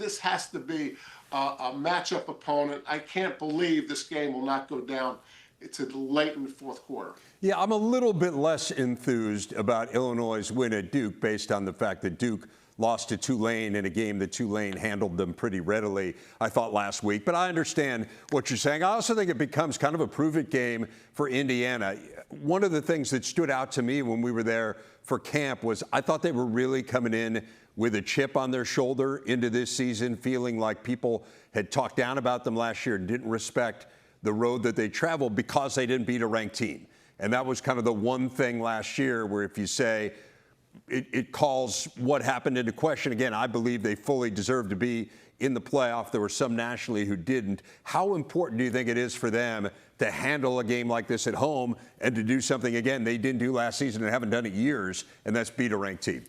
this has to be a matchup opponent. I can't believe this game will not go down to late in the fourth quarter. Yeah, I'm a little bit less enthused about Illinois' win at Duke based on the fact that Duke lost to Tulane in a game that Tulane handled them pretty readily, I thought, last week. But I understand what you're saying. I also think it becomes kind of a prove-it game for Indiana. One of the things that stood out to me when we were there for camp was I thought they were really coming in with a chip on their shoulder into this season, feeling like people had talked down about them last year and didn't respect the road that they traveled because they didn't beat a ranked team. And that was kind of the one thing last year where if you say it calls what happened into question. Again, I believe they fully deserve to be in the playoff. There were some nationally who didn't. How important do you think it is for them to handle a game like this at home and to do something, again, they didn't do last season and haven't done it years, and that's beat a ranked team?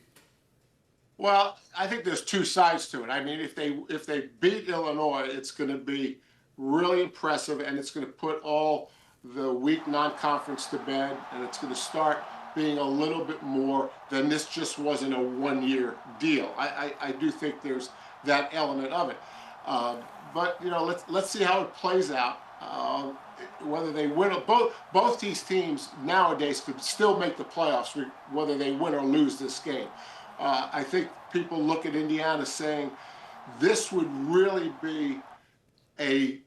Well, I think there's two sides to it. I mean, if they beat Illinois, it's going to be really impressive, and it's going to put all the weak non-conference to bed, and it's going to start being a little bit more than this just wasn't a one-year deal. I do think there's that element of it. But, you know, let's see how it plays out. Whether they win or both these teams nowadays could still make the playoffs, whether they win or lose this game. I think people look at Indiana saying this would really be a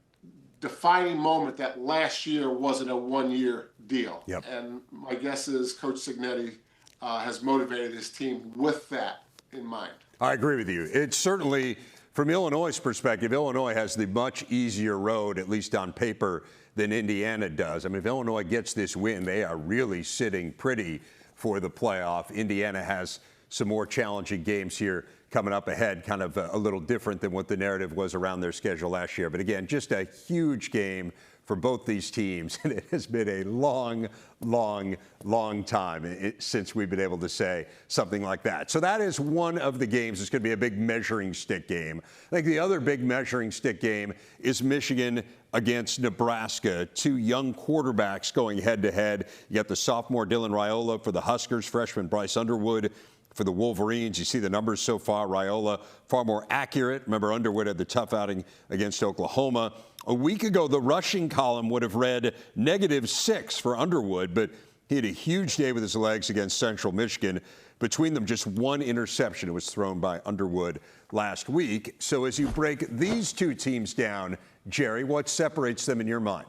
defining moment that last year wasn't a one-year deal. Yep. And my guess is Coach Cignetti has motivated his team with that in mind. I agree with you. It's certainly, from Illinois' perspective, Illinois has the much easier road, at least on paper, than Indiana does. I mean, if Illinois gets this win, they are really sitting pretty for the playoff. Indiana has some more challenging games here coming up ahead, kind of a little different than what the narrative was around their schedule last year. But again, just a huge game for both these teams. And it has been a long, long, long time since we've been able to say something like that. So that is one of the games. It's going to be a big measuring stick game. I think the other big measuring stick game is Michigan against Nebraska. Two young quarterbacks going head-to-head. You got the sophomore Dylan Raiola for the Huskers, freshman Bryce Underwood for the Wolverines. You see the numbers so far. Raiola far more accurate. Remember, Underwood had the tough outing against Oklahoma. A week ago, the rushing column would have read -6 for Underwood, but he had a huge day with his legs against Central Michigan. Between them, just one interception. It was thrown by Underwood last week. So as you break these two teams down, Jerry, what separates them in your mind?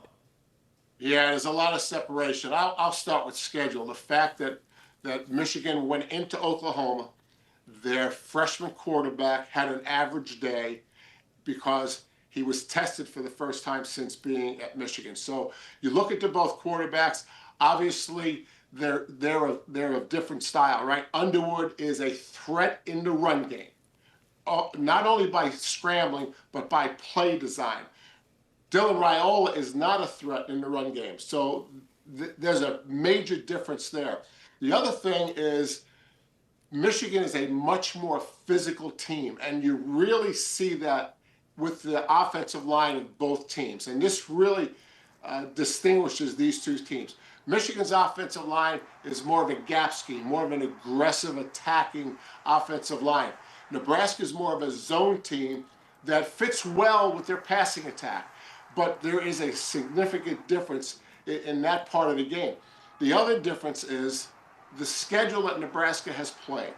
Yeah, there's a lot of separation. I'll start with schedule. The fact that Michigan went into Oklahoma, their freshman quarterback had an average day because he was tested for the first time since being at Michigan. So you look at the both quarterbacks, obviously they're of different style, right? Underwood is a threat in the run game, not only by scrambling, but by play design. Dylan Raiola is not a threat in the run game. So there's a major difference there. The other thing is Michigan is a much more physical team, and you really see that with the offensive line of both teams. And this really distinguishes these two teams. Michigan's offensive line is more of a gap scheme, more of an aggressive attacking offensive line. Nebraska is more of a zone team that fits well with their passing attack. But there is a significant difference in that part of the game. The other difference is the schedule that Nebraska has played.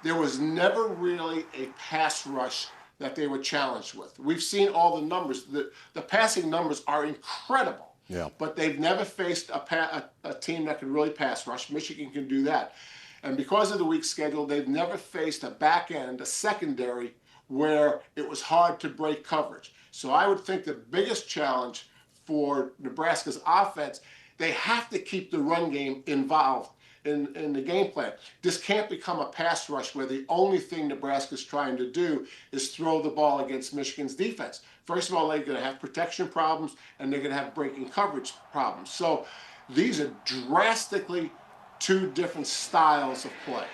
There was never really a pass rush that they were challenged with. We've seen all the numbers. The passing numbers are incredible. Yeah. But they've never faced a team that can really pass rush. Michigan can do that. And because of the weak schedule, they've never faced a back end, a secondary, where it was hard to break coverage. So I would think the biggest challenge for Nebraska's offense, they have to keep the run game involved in the game plan. This can't become a pass rush where the only thing Nebraska's trying to do is throw the ball against Michigan's defense. First of all, they're going to have protection problems, and they're going to have breaking coverage problems. So these are drastically two different styles of play.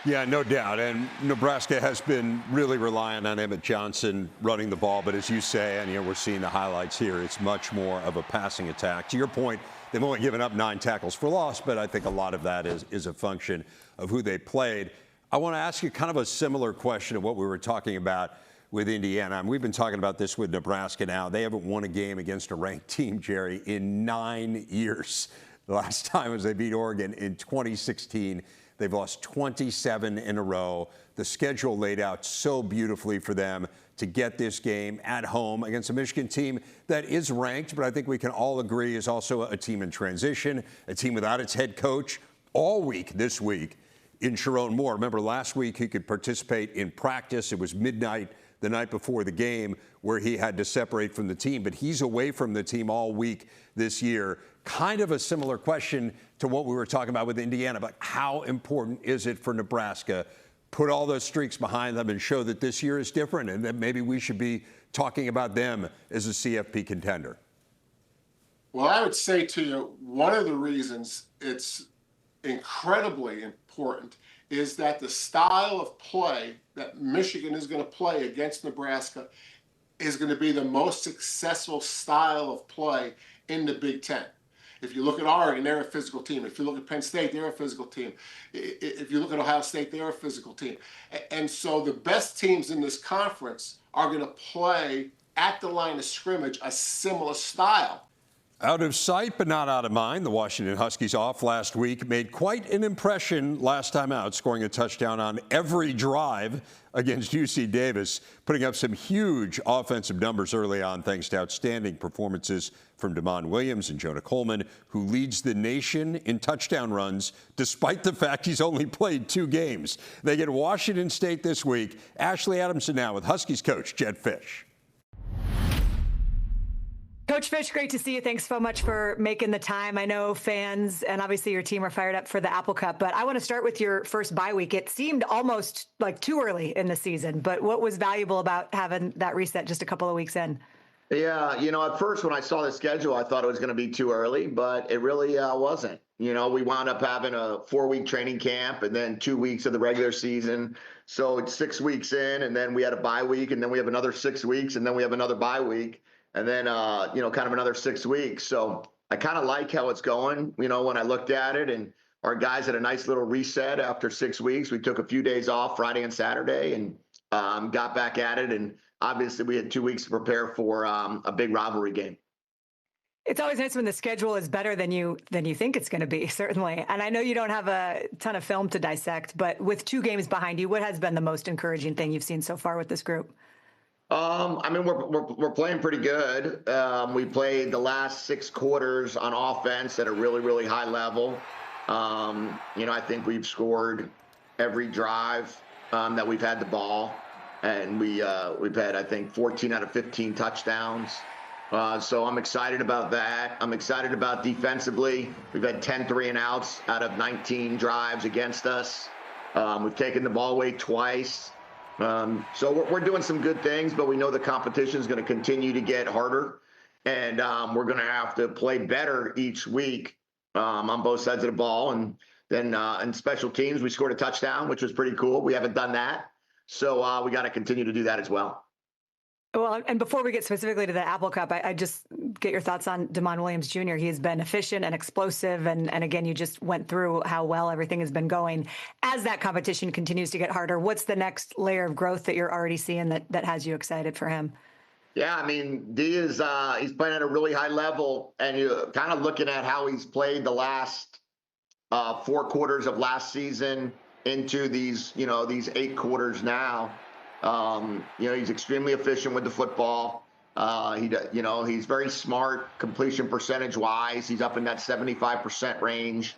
Yeah, no doubt. And Nebraska has been really reliant on Emmett Johnson running the ball. But as you say, and we're seeing the highlights here, it's much more of a passing attack. To your point, they've only given up 9 tackles for loss, but I think a lot of that is a function of who they played. I want to ask you kind of a similar question of what we were talking about with Indiana. And we've been talking about this with Nebraska now. They haven't won a game against a ranked team, Jerry, in 9 years. The last time was they beat Oregon in 2016. They've lost 27 in a row. The schedule laid out so beautifully for them to get this game at home against a Michigan team that is ranked, but I think we can all agree is also a team in transition, a team without its head coach all week this week in Sharon Moore. Remember, last week he could participate in practice. It was midnight the night before the game where he had to separate from the team, but he's away from the team all week this year. Kind of a similar question to what we were talking about with Indiana, but how important is it for Nebraska put all those streaks behind them and show that this year is different and that maybe we should be talking about them as a CFP contender? Well, I would say to you, one of the reasons it's incredibly important is that the style of play that Michigan is going to play against Nebraska is going to be the most successful style of play in the Big Ten. If you look at Oregon, they're a physical team. If you look at Penn State, they're a physical team. If you look at Ohio State, they're a physical team. And so the best teams in this conference are going to play at the line of scrimmage a similar style. Out of sight, but not out of mind. The Washington Huskies off last week made quite an impression last time out, scoring a touchdown on every drive against UC Davis, putting up some huge offensive numbers early on thanks to outstanding performances from Damon Williams and Jonah Coleman, who leads the nation in touchdown runs despite the fact he's only played 2 games. They get Washington State this week. Ashley Adamson now with Huskies coach Jedd Fisch. Coach Fisch, great to see you. Thanks so much for making the time. I know fans and obviously your team are fired up for the Apple Cup, but I want to start with your first bye week. It seemed almost like too early in the season, but what was valuable about having that reset just a couple of weeks in? Yeah, at first when I saw the schedule, I thought it was going to be too early, but it really wasn't. We wound up having a 4-week training camp and then 2 weeks of the regular season. So it's 6 weeks in, and then we had a bye week, and then we have another 6 weeks, and then we have another bye week. And then, kind of another 6 weeks. So I kind of like how it's going, when I looked at it. And our guys had a nice little reset after 6 weeks. We took a few days off Friday and Saturday and got back at it. And obviously we had 2 weeks to prepare for a big rivalry game. It's always nice when the schedule is better than you think it's going to be, certainly. And I know you don't have a ton of film to dissect, but with 2 games behind you, what has been the most encouraging thing you've seen so far with this group? We're playing pretty good. We played the last 6 quarters on offense at a really, really high level. I think we've scored every drive that we've had the ball, and we've had, I think, 14 out of 15 touchdowns. So I'm excited about that. I'm excited about defensively. We've had 10 3-and-outs out of 19 drives against us. We've taken the ball away twice. So we're doing some good things, but we know the competition is going to continue to get harder, and we're going to have to play better each week on both sides of the ball. And then in special teams, we scored a touchdown, which was pretty cool. We haven't done that, so we got to continue to do that as well. Well, and before we get specifically to the Apple Cup, I just get your thoughts on Damon Williams Jr. He has been efficient and explosive. And again, you just went through how well everything has been going. As that competition continues to get harder, what's the next layer of growth that you're already seeing that has you excited for him? Yeah, D is he's playing at a really high level, and you're kind of looking at how he's played the last 4 quarters of last season into these 8 quarters now. He's extremely efficient with the football. He's very smart completion percentage wise. He's up in that 75% range.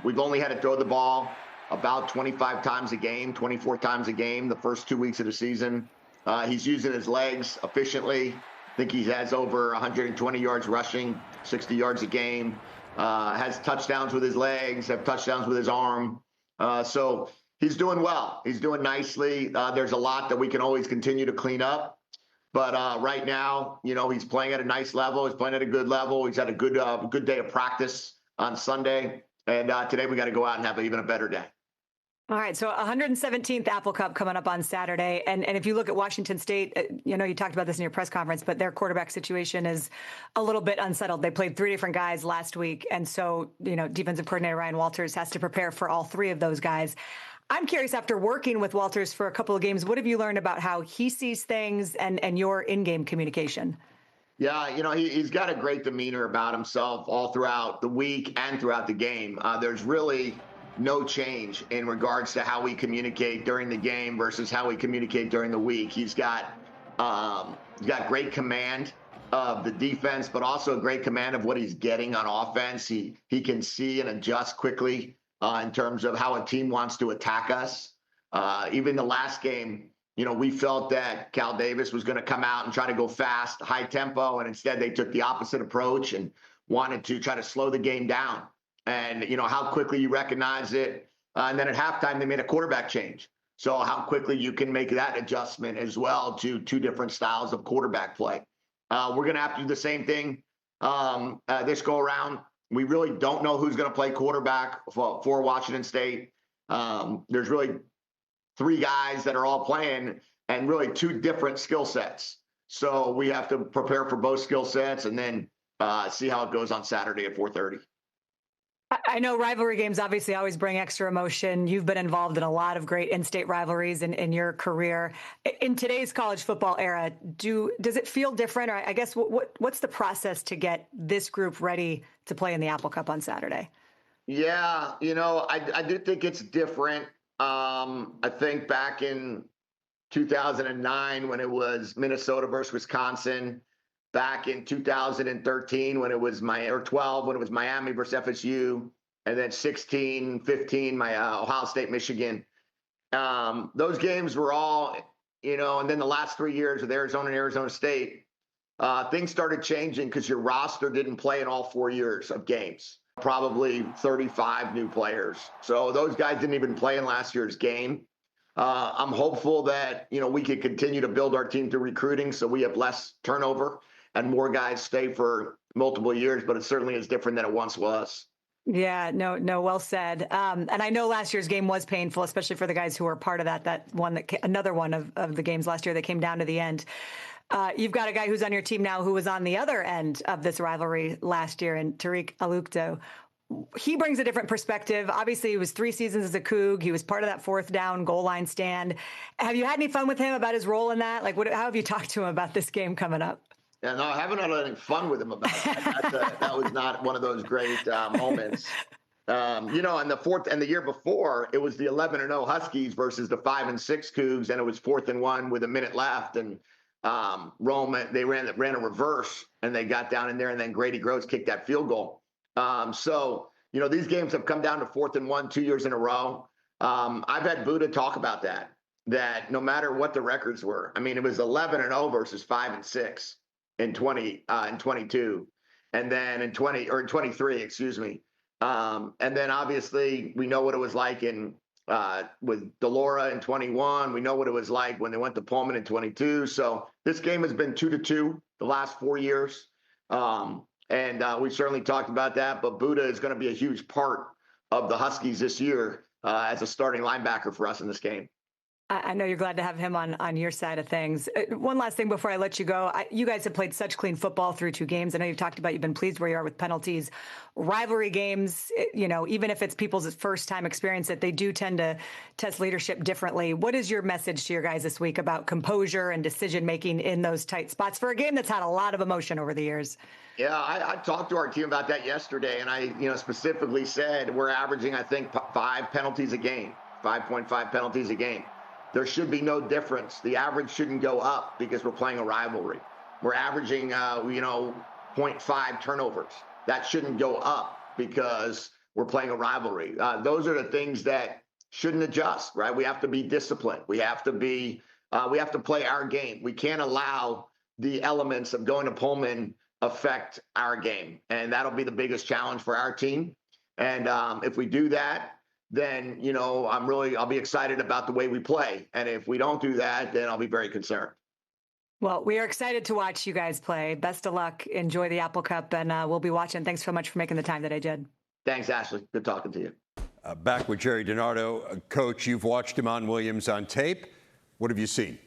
We've only had to throw the ball about 25 times a game, 24 times a game the first 2 weeks of the season. He's using his legs efficiently. I think he has over 120 yards rushing, 60 yards a game. Has touchdowns with his legs, have touchdowns with his arm. So he's doing well. He's doing nicely. There's a lot that we can always continue to clean up. But right now, he's playing at a nice level. He's playing at a good level. He's had a good day of practice on Sunday. And today we got to go out and have even a better day. All right, so 117th Apple Cup coming up on Saturday. And if you look at Washington State, you talked about this in your press conference, but their quarterback situation is a little bit unsettled. They played 3 different guys last week. And so, defensive coordinator Ryan Walters has to prepare for all 3 of those guys. I'm curious, after working with Walters for a couple of games, what have you learned about how he sees things and your in-game communication? Yeah, he's got a great demeanor about himself all throughout the week and throughout the game. There's really no change in regards to how we communicate during the game versus how we communicate during the week. He's got great command of the defense, but also a great command of what he's getting on offense. He can see and adjust quickly in terms of how a team wants to attack us. Even the last game, we felt that Cal Davis was going to come out and try to go fast, high tempo, and instead they took the opposite approach and wanted to try to slow the game down. And, how quickly you recognize it. And then at halftime, they made a quarterback change. So how quickly you can make that adjustment as well to two different styles of quarterback play. We're going to have to do the same thing this go around. We really don't know who's going to play quarterback for Washington State. There's really three guys that are all playing and really two different skill sets. So we have to prepare for both skill sets and then see how it goes on Saturday at 4:30. I know rivalry games obviously always bring extra emotion. You've been involved in a lot of great in-state rivalries in your career. In today's college football era, does it feel different? Or I guess what's the process to get this group ready to play in the Apple Cup on Saturday? Yeah, I do think it's different. I think back in 2009 when it was Minnesota versus Wisconsin, back in 2013 when it was 12 when it was Miami versus FSU, and then 16, 15, Ohio State, Michigan. Those games were all, and then the last 3 years with Arizona and Arizona State, things started changing because your roster didn't play in all 4 years of games. Probably 35 new players. So those guys didn't even play in last year's game. I'm hopeful that, we can continue to build our team through recruiting so we have less turnover and more guys stay for multiple years, but it certainly is different than it once was. Yeah, no, well said. And I know last year's game was painful, especially for the guys who were part of that one, another one of the games last year that came down to the end. You've got a guy who's on your team now who was on the other end of this rivalry last year, and Tariq Alukto. He brings a different perspective. Obviously, he was 3 seasons as a Coug. He was part of that 4th down goal line stand. Have you had any fun with him about his role in that? How have you talked to him about this game coming up? Yeah, no, I haven't had any fun with him about that. That was not one of those great moments. And the year before, it was the 11-0 Huskies versus the 5-6 Cougs, and it was 4th and 1 with a minute left, and Rome, they ran a reverse, and they got down in there, and then Grady Gross kicked that field goal. So these games have come down to 4th and 1 2 years in a row. I've had Buddha talk about that no matter what the records were. I mean, it was 11-0 versus 5-6 in 22, and then in 23, excuse me. And then obviously we know what it was like with Delora in 21. We know what it was like when they went to Pullman in 22. So this game has been 2-2 the last 4 years. And we certainly talked about that, but Buddha is going to be a huge part of the Huskies this year as a starting linebacker for us in this game. I know you're glad to have him on your side of things. One last thing before I let you go. You guys have played such clean football through 2 games. I know you've talked about you've been pleased where you are with penalties. Rivalry games, even if it's people's first time experience, that they do tend to test leadership differently. What is your message to your guys this week about composure and decision making in those tight spots for a game that's had a lot of emotion over the years? Yeah, I talked to our team about that yesterday, and I specifically said we're averaging, I think, 5 penalties a game, 5.5 penalties a game. There should be no difference. The average shouldn't go up because we're playing a rivalry. We're averaging, 0.5 turnovers. That shouldn't go up because we're playing a rivalry. Those are the things that shouldn't adjust, right? We have to be disciplined. We have to play our game. We can't allow the elements of going to Pullman affect our game. And that'll be the biggest challenge for our team. And if we do that, then, I'll be excited about the way we play. And if we don't do that, then I'll be very concerned. Well, we are excited to watch you guys play. Best of luck. Enjoy the Apple Cup, and we'll be watching. Thanks so much for making the time today, Jedd. Thanks, Ashley. Good talking to you. Back with Jerry DiNardo. Coach, you've watched Damon Williams on tape. What have you seen?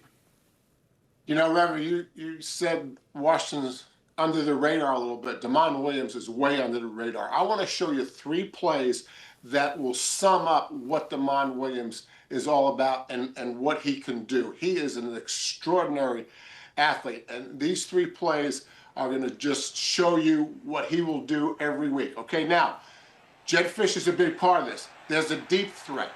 Reverend, you said Washington's under the radar a little bit. Damon Williams is way under the radar. I want to show you 3 plays that will sum up what Damon Williams is all about and what he can do. He is an extraordinary athlete, and these 3 plays are going to just show you what he will do every week. Okay, now, Jedd Fisch is a big part of this. There's a deep threat.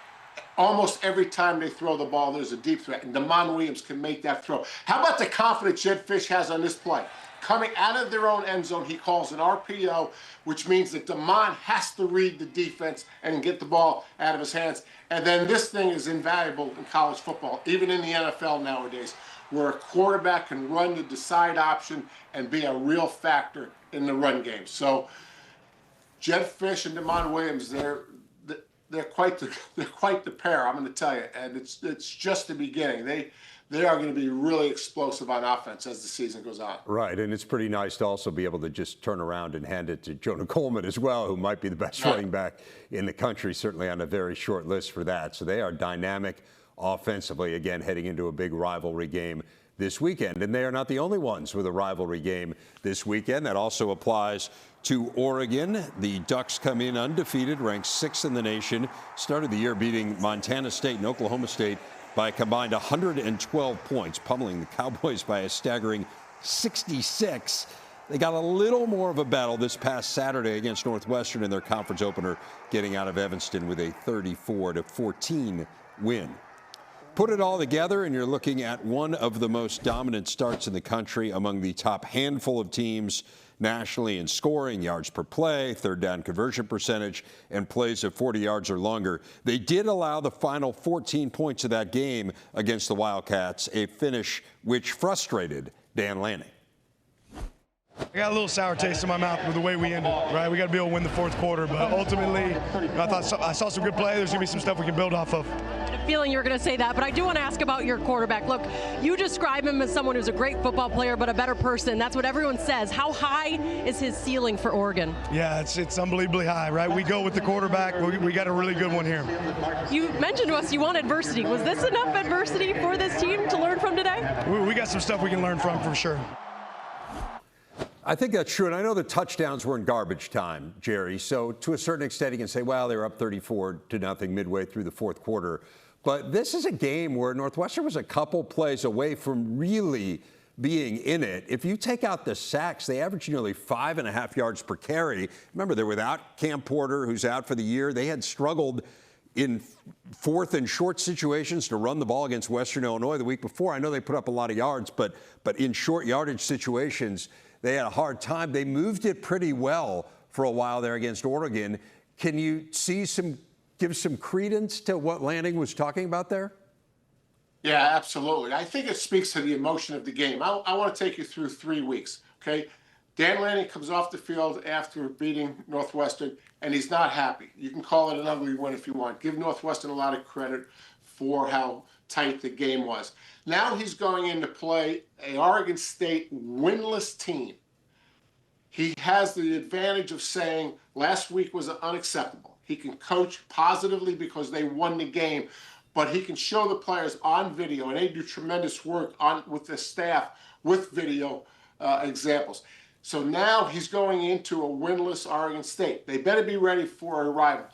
Almost every time they throw the ball, there's a deep threat, and Damon Williams can make that throw. How about the confidence Jedd Fisch has on this play? Coming out of their own end zone, he calls an RPO, which means that Damon has to read the defense and get the ball out of his hands. And then this thing is invaluable in college football, even in the NFL nowadays, where a quarterback can run the decide option and be a real factor in the run game. So Jedd Fisch and Damon Williams, they're quite the pair, I'm going to tell you, and it's just the beginning. They are going to be really explosive on offense as the season goes on. Right, and it's pretty nice to also be able to just turn around and hand it to Jonah Coleman as well, who might be the best running back in the country, certainly on a very short list for that. So they are dynamic offensively, again, heading into a big rivalry game this weekend. And they are not the only ones with a rivalry game this weekend. That also applies to Oregon. The Ducks come in undefeated, ranked 6th in the nation, started the year beating Montana State and Oklahoma State by a combined 112 points, pummeling the Cowboys by a staggering 66. They got a little more of a battle this past Saturday against Northwestern in their conference opener, getting out of Evanston with a 34-14 win. Put it all together, and you're looking at one of the most dominant starts in the country among the top handful of teams nationally in scoring, yards per play, third down conversion percentage, and plays of 40 yards or longer. They did allow the final 14 points of that game against the Wildcats, a finish which frustrated Dan Lanning. I got a little sour taste in my mouth with the way we ended, right? We got to be able to win the 4th quarter, but ultimately, I saw some good play. There's going to be some stuff we can build off of. Feeling you were going to say that, but I do want to ask about your quarterback. Look, you describe him as someone who's a great football player, but a better person. That's what everyone says. How high is his ceiling for Oregon? Yeah, it's unbelievably high, right? We go with the quarterback. We got a really good one here. You mentioned to us you want adversity. Was this enough adversity for this team to learn from today? We got some stuff we can learn from, for sure. I think that's true, and I know the touchdowns were in garbage time, Jerry. So to a certain extent, you can say, well, they were up 34-0 midway through the 4th quarter. But this is a game where Northwestern was a couple plays away from really being in it. If you take out the sacks, they averaged nearly 5.5 yards per carry. Remember, they're without Cam Porter, who's out for the year. They had struggled in 4th and short situations to run the ball against Western Illinois the week before. I know they put up a lot of yards, but in short yardage situations, they had a hard time. They moved it pretty well for a while there against Oregon. Can you give some credence to what Lanning was talking about there? Yeah, absolutely. I think it speaks to the emotion of the game. I want to take you through 3 weeks, okay? Dan Lanning comes off the field after beating Northwestern, and he's not happy. You can call it an ugly win if you want. Give Northwestern a lot of credit for how tight the game was. Now he's going in to play an Oregon State winless team. He has the advantage of saying last week was unacceptable. He can coach positively because they won the game, but he can show the players on video, and they do tremendous work with the staff with video examples. So now he's going into a winless Oregon State. They better be ready for a rival.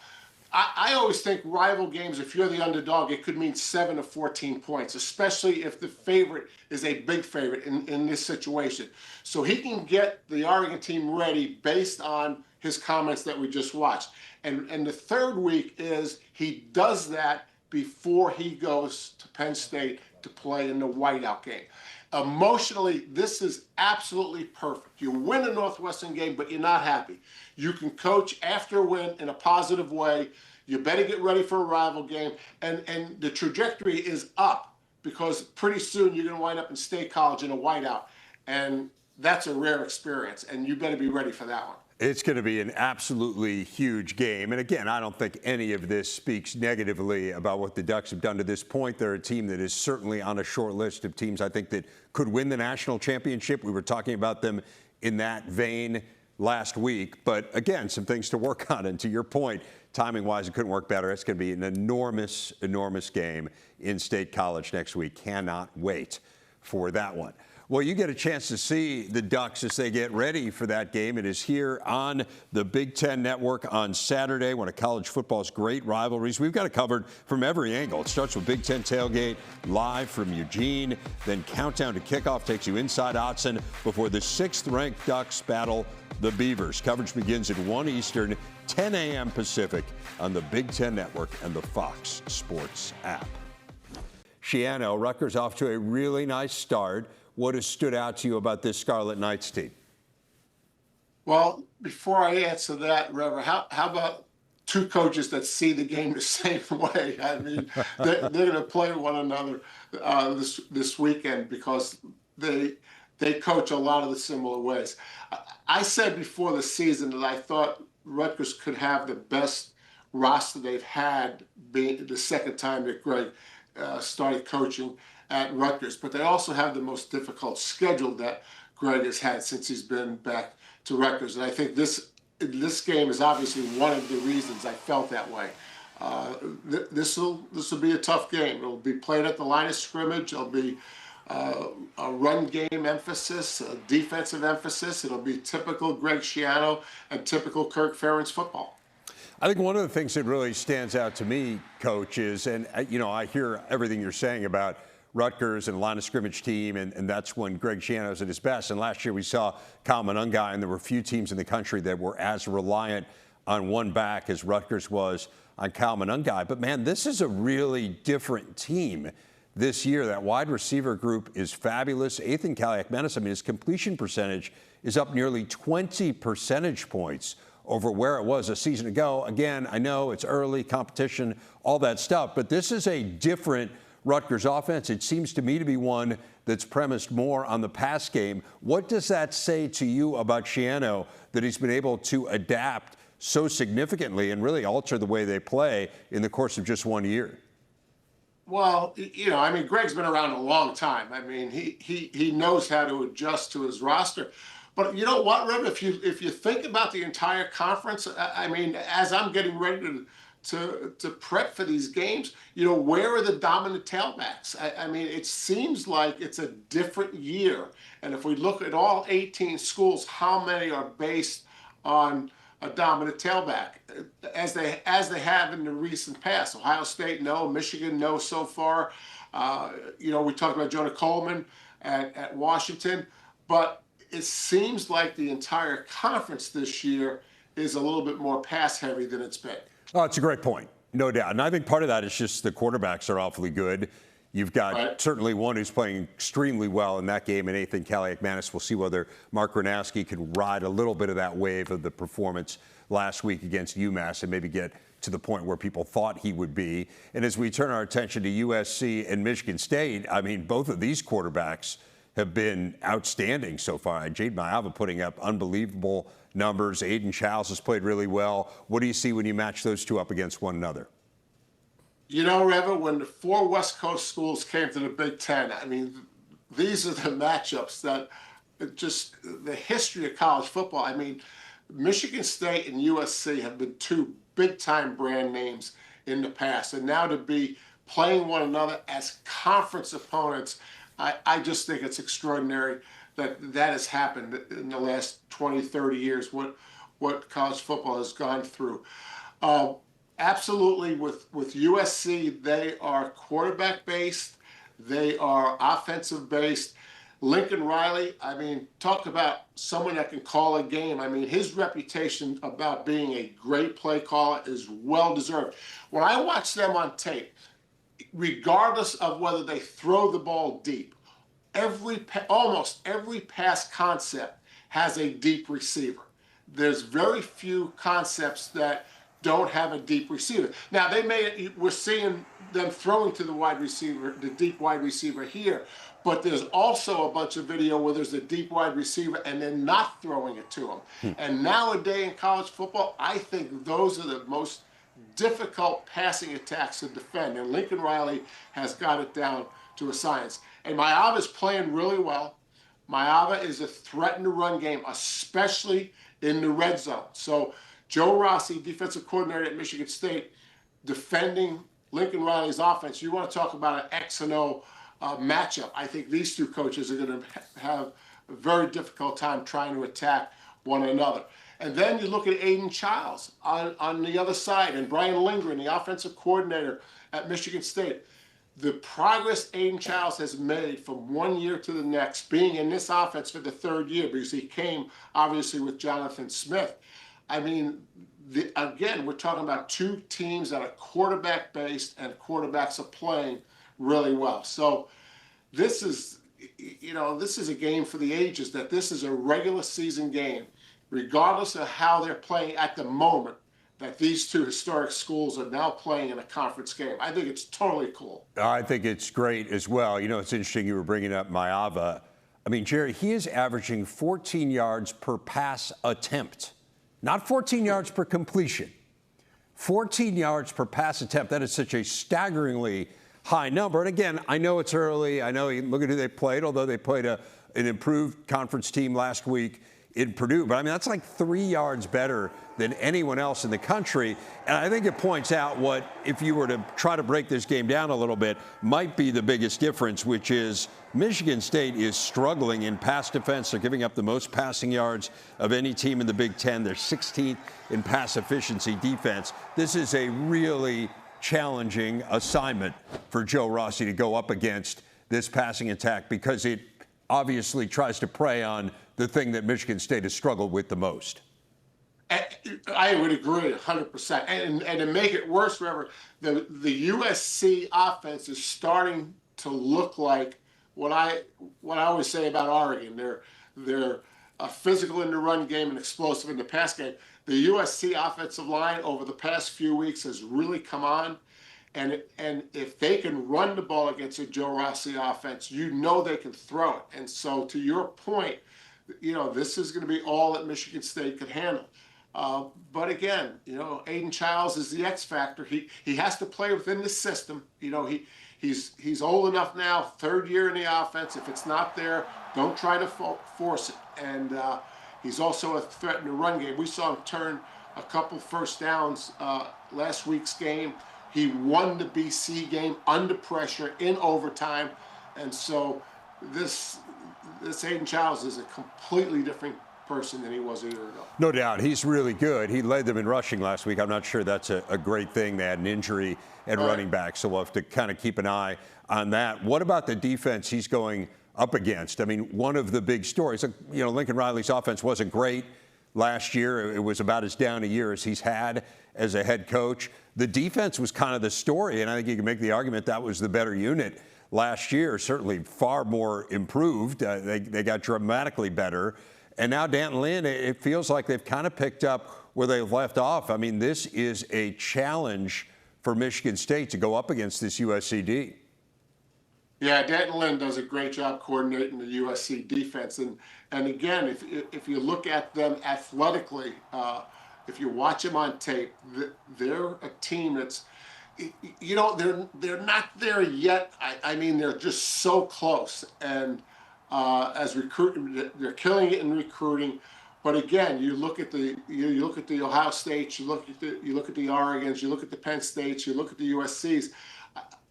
I always think rival games, if you're the underdog, it could mean 7 to 14 points, especially if the favorite is a big favorite in this situation. So he can get the Oregon team ready based on his comments that we just watched. And the 3rd week is he does that before he goes to Penn State to play in the whiteout game. Emotionally, this is absolutely perfect. You win a Northwestern game, but you're not happy. You can coach after a win in a positive way. You better get ready for a rival game. And the trajectory is up because pretty soon you're going to wind up in State College in a whiteout. And that's a rare experience, and you better be ready for that one. It's going to be an absolutely huge game. And again, I don't think any of this speaks negatively about what the Ducks have done to this point. They're a team that is certainly on a short list of teams I think that could win the national championship. We were talking about them in that vein last week. But again, some things to work on. And to your point, timing-wise, it couldn't work better. It's going to be an enormous, enormous game in State College next week. Cannot wait for that one. Well, you get a chance to see the Ducks as they get ready for that game. It is here on the Big Ten Network on Saturday, one of college football's great rivalries. We've got it covered from every angle. It starts with Big Ten Tailgate live from Eugene, then countdown to kickoff takes you inside Autzen before the 6th-ranked Ducks battle the Beavers. Coverage begins at 1 Eastern, 10 a.m. Pacific on the Big Ten Network and the Fox Sports app. Shiano, Rutgers off to a really nice start. What has stood out to you about this Scarlet Knights team? Well, before I answer that, Reverend, how about two coaches that see the game the same way? I mean, they're going to play one another this weekend because they coach a lot of the similar ways. I said before the season that I thought Rutgers could have the best roster they've had being the second time that Greg started coaching at Rutgers, but they also have the most difficult schedule that Greg has had since he's been back to Rutgers. And I think this game is obviously one of the reasons I felt that way. This will be a tough game. It'll be played at the line of scrimmage. It'll be a run game emphasis, a defensive emphasis. It'll be typical Greg Schiano and typical Kirk Ferentz football. I think one of the things that really stands out to me, Coach, is, and I hear everything you're saying about Rutgers and line of scrimmage team, and that's when Greg Schiano's at his best. And last year we saw Kyle Monangai, and there were few teams in the country that were as reliant on one back as Rutgers was on Kyle Monangai. But, man, this is a really different team this year. That wide receiver group is fabulous. Ethan Kaliakmanis, I mean, his completion percentage is up nearly 20 percentage points over where it was a season ago. Again, I know it's early, competition, all that stuff, but this is a different Rutgers offense. It seems to me to be one that's premised more on the pass game. What does that say to you about Schiano, that he's been able to adapt so significantly and really alter the way they play in the course of just 1 year? Well, I mean, Greg's been around a long time. I mean, he knows how to adjust to his roster. But you know what, Rev? If you think about the entire conference, I mean, as I'm getting ready to prep for these games, where are the dominant tailbacks? I mean, it seems like it's a different year. And if we look at all 18 schools, how many are based on a dominant tailback, as they have in the recent past? Ohio State, no. Michigan, no so far. We talked about Jonah Coleman at Washington, but it seems like the entire conference this year is a little bit more pass heavy than it's been. Oh, it's a great point, no doubt. And I think part of that is just the quarterbacks are awfully good. You've got certainly one who's playing extremely well in that game, and Ethan Kaliakmanis. We'll see whether Mark Gronowski can ride a little bit of that wave of the performance last week against UMass and maybe get to the point where people thought he would be. And as we turn our attention to USC and Michigan State, I mean, both of these quarterbacks have been outstanding so far. Jade Maava putting up unbelievable numbers. Aiden Childs has played really well. What do you see when you match those two up against one another? Reva, when the 4 West Coast schools came to the Big Ten, I mean, these are the matchups that just the history of college football. I mean, Michigan State and USC have been 2 big-time brand names in the past. And now to be playing one another as conference opponents, I just think it's extraordinary that has happened in the last 20, 30 years, what college football has gone through. Absolutely, with USC, they are quarterback-based. They are offensive-based. Lincoln Riley, I mean, talk about someone that can call a game. I mean, his reputation about being a great play caller is well-deserved. When I watch them on tape, regardless of whether they throw the ball deep, almost every pass concept has a deep receiver. There's very few concepts that don't have a deep receiver. Now, we're seeing them throwing to the wide receiver, the deep wide receiver here, but there's also a bunch of video where there's a deep wide receiver and then not throwing it to him. And nowadays in college football, I think those are the most difficult passing attacks to defend, and Lincoln Riley has got it down to a science. And Maava's playing really well. Maava is a threat in the run game, especially in the red zone. So Joe Rossi, defensive coordinator at Michigan State, defending Lincoln Riley's offense. You want to talk about an X and O matchup. I think these two coaches are going to have a very difficult time trying to attack one another. And then you look at Aiden Childs on the other side, and Brian Lindgren, the offensive coordinator at Michigan State. The progress Aiden Childs has made from one year to the next, being in this offense for the third year, because he came obviously with Jonathan Smith. I mean, again, we're talking about two teams that are quarterback based, and quarterbacks are playing really well. So this is, this is a game for the ages, that this is a regular season game, regardless of how they're playing at the moment, that these two historic schools are now playing in a conference game. I think it's totally cool. I think it's great as well. It's interesting you were bringing up Maava. I mean, Jerry, he is averaging 14 yards per pass attempt, not 14 yards per completion. 14 yards per pass attempt. That is such a staggeringly high number. And again, I know it's early. I know, look at who they played, although they played an improved conference team last week in Purdue. But I mean, that's like 3 yards better than anyone else in the country. And I think it points out what, if you were to try to break this game down a little bit, might be the biggest difference, which is Michigan State is struggling in pass defense. They're giving up the most passing yards of any team in the Big Ten. They're 16th in pass efficiency defense. This is a really challenging assignment for Joe Rossi to go up against this passing attack, because it obviously tries to prey on the thing that Michigan State has struggled with the most. I would agree 100%. And to make it worse, remember, the USC offense is starting to look like what I always say about Oregon. They're physical in the run game and explosive in the pass game. The USC offensive line over the past few weeks has really come on. And if they can run the ball against a Joe Rossi offense, they can throw it. And so, to your point, this is going to be all that Michigan State could handle. But again, Aiden Childs is the X factor. He has to play within the system. He's old enough now, third year in the offense. If it's not there, don't try to force it. And he's also a threat in the run game. We saw him turn a couple first downs last week's game. He won the BC game under pressure in overtime. And so this Aiden Childs is a completely different person than he was a year ago. No doubt. He's really good. He led them in rushing last week. I'm not sure that's a great thing. They had an injury at running back, so we'll have to kind of keep an eye on that. What about the defense he's going up against? I mean, one of the big stories, Lincoln Riley's offense wasn't great last year. It was about as down a year as he's had as a head coach. The defense was kind of the story, and I think you can make the argument that was the better unit last year, certainly far more improved. They got dramatically better. And now Danton Lynn, it feels like they've kind of picked up where they left off. I mean, this is a challenge for Michigan State to go up against this USC. Yeah, Danton Lynn does a great job coordinating the USC defense. And again, if you look at them athletically, if you watch them on tape, they're a team that's, they're not there yet. I mean, they're just so close. And as recruiting, they're killing it in recruiting. But again, you look at the Ohio States, you look at the Oregons, you look at the Penn States, you look at the USCs.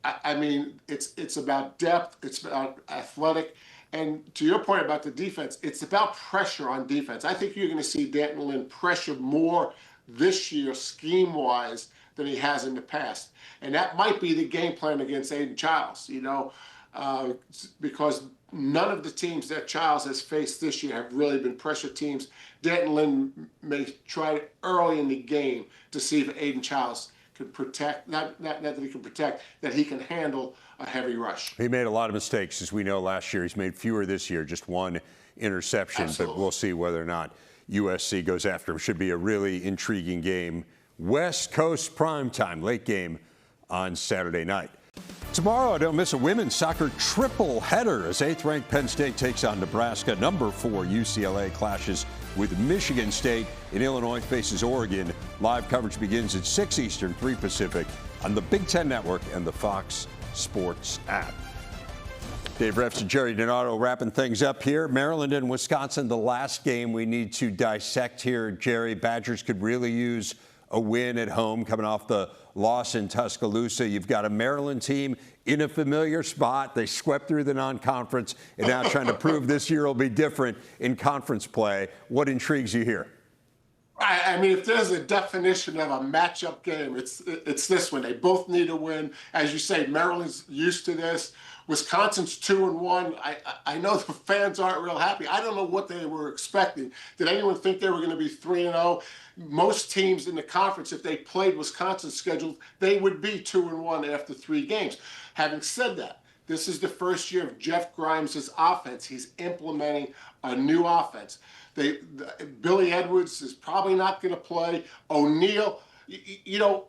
I mean, it's about depth, it's about athletic, and to your point about the defense, it's about pressure on defense. I think you're going to see Danton Lynn pressure more this year, scheme-wise, than he has in the past, and that might be the game plan against Aiden Childs. Because none of the teams that Childs has faced this year have really been pressure teams. Danton Lynn may try early in the game to see if Aiden Childs can protect, not that he can protect, that he can handle a heavy rush. He made a lot of mistakes, as we know, last year. He's made fewer this year, just one interception. Absolutely. But we'll see whether or not USC goes after him. Should be a really intriguing game. West Coast primetime, late game on Saturday night. Tomorrow, don't miss a women's soccer triple header as 8th-ranked Penn State takes on Nebraska. Number 4 UCLA clashes with Michigan State, and Illinois faces Oregon. Live coverage begins at 6 Eastern, 3 Pacific on the Big Ten Network and the Fox Sports app. Dave Refs and Jerry Donato wrapping things up here. Maryland and Wisconsin, the last game we need to dissect here. Jerry, Badgers could really use a win at home coming off the loss in Tuscaloosa. You've got a Maryland team in a familiar spot. They swept through the non-conference and now trying to prove this year will be different in conference play. What intrigues you here? I mean, if there's a definition of a matchup game, it's this one. They both need to win. As you say, Maryland's used to this. Wisconsin's 2-1. I know the fans aren't real happy. I don't know what they were expecting. Did anyone think they were going to be 3-0? Most teams in the conference, if they played Wisconsin's schedule, they would be 2-1 after 3 games. Having said that, this is the first year of Jeff Grimes' offense. He's implementing a new offense. Billy Edwards is probably not going to play. O'Neal, you know,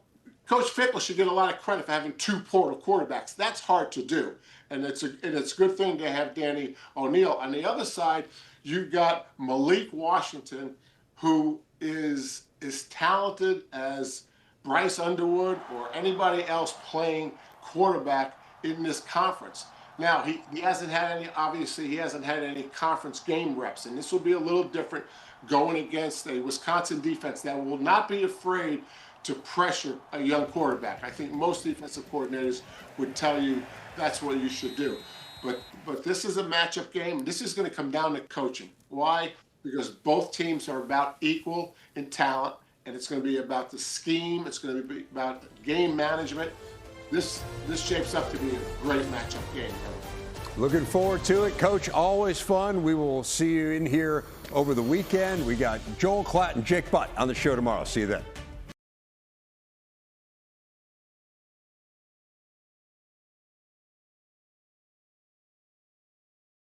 Coach Fickle should get a lot of credit for having 2 portal quarterbacks. That's hard to do, and it's a good thing to have Danny O'Neal. On the other side, you've got Malik Washington, who is talented as Bryce Underwood or anybody else playing quarterback in this conference. Now, he hasn't had any conference game reps, and this will be a little different going against a Wisconsin defense that will not be afraid to pressure a young quarterback. I think most defensive coordinators would tell you that's what you should do. But this is a matchup game. This is going to come down to coaching. Why? Because both teams are about equal in talent, and it's going to be about the scheme. It's going to be about game management. This shapes up to be a great matchup game. Looking forward to it. Coach, always fun. We will see you in here over the weekend. We got Joel Klatt and Jake Butt on the show tomorrow. See you then.